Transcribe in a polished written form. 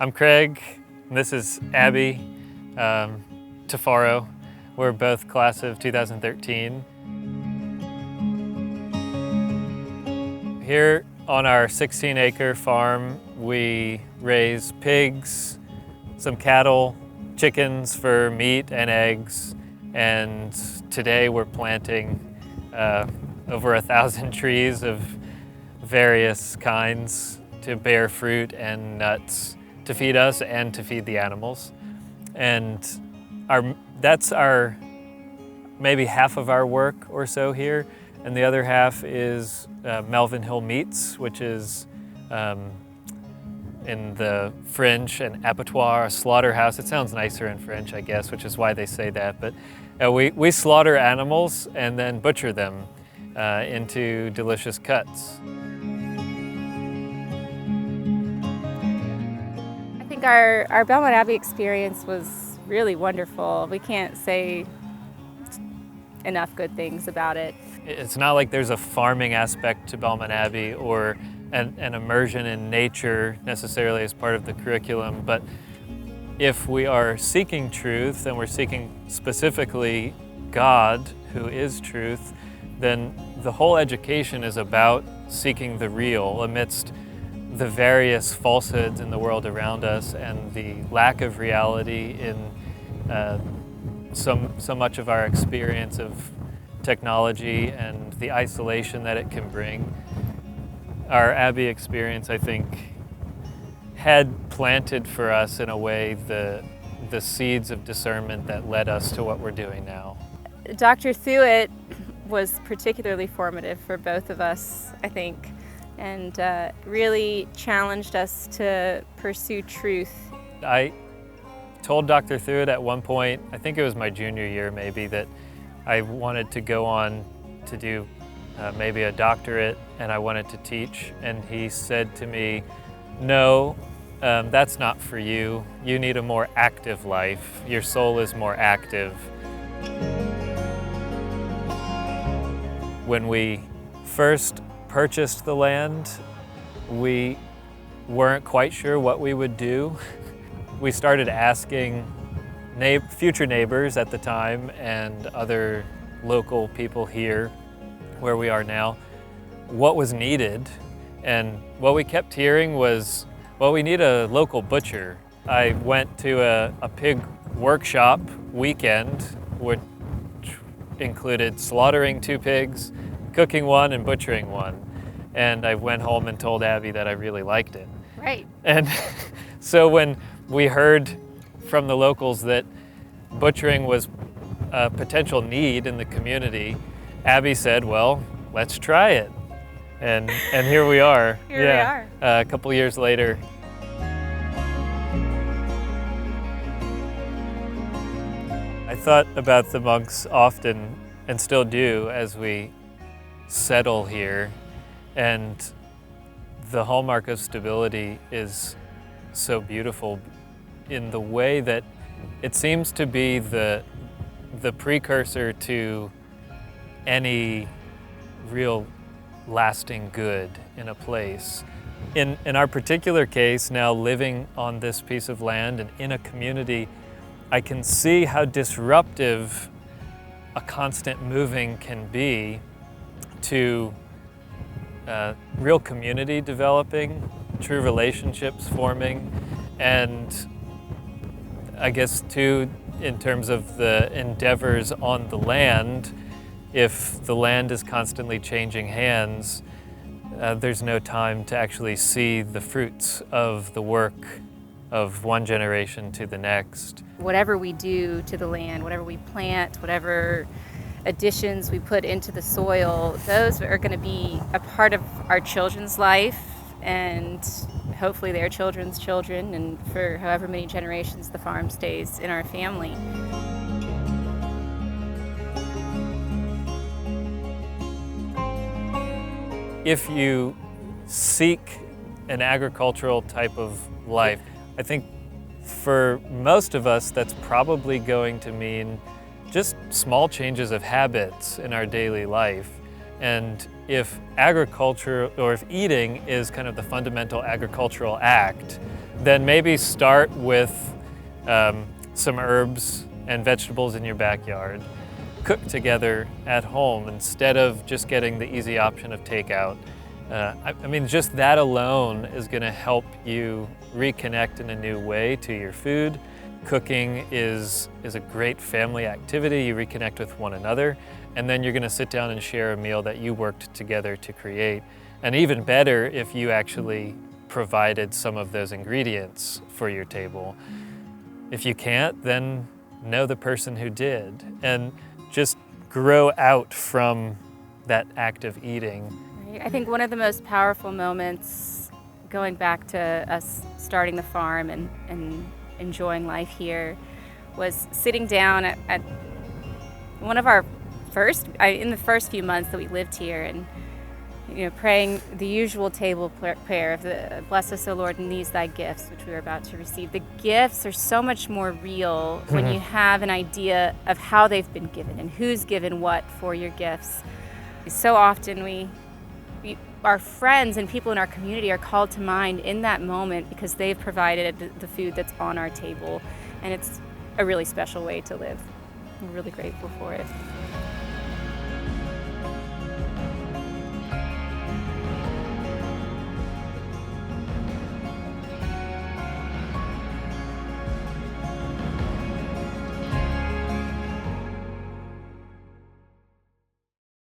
I'm Craig, and this is Abbey, Taffaro. We're both class of 2013. Here on our 16-acre farm, we raise pigs, some cattle, chickens for meat and eggs, and today we're planting over 1,000 trees of various kinds to bear fruit and nuts to feed us and to feed the animals. And that's maybe half of our work or so here, and the other half is Melvin Meats, which is in the French an abattoir, a slaughterhouse. It sounds nicer in French, I guess, which is why they say that. But we slaughter animals and then butcher them into delicious cuts. I think our Belmont Abbey experience was really wonderful. We can't say enough good things about it. It's not like there's a farming aspect to Belmont Abbey or an immersion in nature necessarily as part of the curriculum, but if we are seeking truth and we're seeking specifically God, who is truth, then the whole education is about seeking the real amidst the various falsehoods in the world around us and the lack of reality in so much of our experience of technology and the isolation that it can bring. Our Abbey experience, I think, had planted for us in a way the seeds of discernment that led us to what we're doing now. Dr. Thuitt was particularly formative for both of us, I think, and really challenged us to pursue truth. I told Dr. Thuitt at one point, I think it was my junior year maybe, that I wanted to go on to do maybe a doctorate and I wanted to teach, and he said to me, no, that's not for you. You need a more active life. Your soul is more active. When we first purchased the land, we weren't quite sure what we would do. We started asking future neighbors at the time and other local people here where we are now what was needed, and what we kept hearing was, well, we need a local butcher. I went to a pig workshop weekend, which included slaughtering 2 pigs, cooking 1, and butchering 1. And I went home and told Abbey that I really liked it. Right. And so when we heard from the locals that butchering was a potential need in the community, Abbey said, well, let's try it. And here we are. Here we are. A couple years later. I thought about the monks often, and still do, as we settle here. And the hallmark of stability is so beautiful in the way that it seems to be the precursor to any real lasting good in a place. In our particular case, now living on this piece of land and in a community, I can see how disruptive a constant moving can be to real community developing, true relationships forming, and I guess too, in terms of the endeavors on the land, if the land is constantly changing hands, there's no time to actually see the fruits of the work of one generation to the next. Whatever we do to the land, whatever we plant, whatever additions we put into the soil, those are going to be a part of our children's life and hopefully their children's children, and for however many generations the farm stays in our family. If you seek an agricultural type of life, I think for most of us that's probably going to mean just small changes of habits in our daily life. And if agriculture, or if eating is kind of the fundamental agricultural act, then maybe start with some herbs and vegetables in your backyard. Cook together at home instead of just getting the easy option of takeout. I mean, just that alone is going to help you reconnect in a new way to your food. Cooking is a great family activity. You reconnect with one another, and then you're going to sit down and share a meal that you worked together to create. And even better if you actually provided some of those ingredients for your table. If you can't, then know the person who did, and just grow out from that act of eating. I think one of the most powerful moments, going back to us starting the farm and enjoying life here, was sitting down at one of our in the first few months that we lived here, and praying the usual table prayer of the "Bless us, O Lord, and these thy gifts," which we were about to receive. The gifts are so much more real when you have an idea of how they've been given and who's given what for your gifts. So often our friends and people in our community are called to mind in that moment because they've provided the food that's on our table, and it's a really special way to live. We're really grateful for it.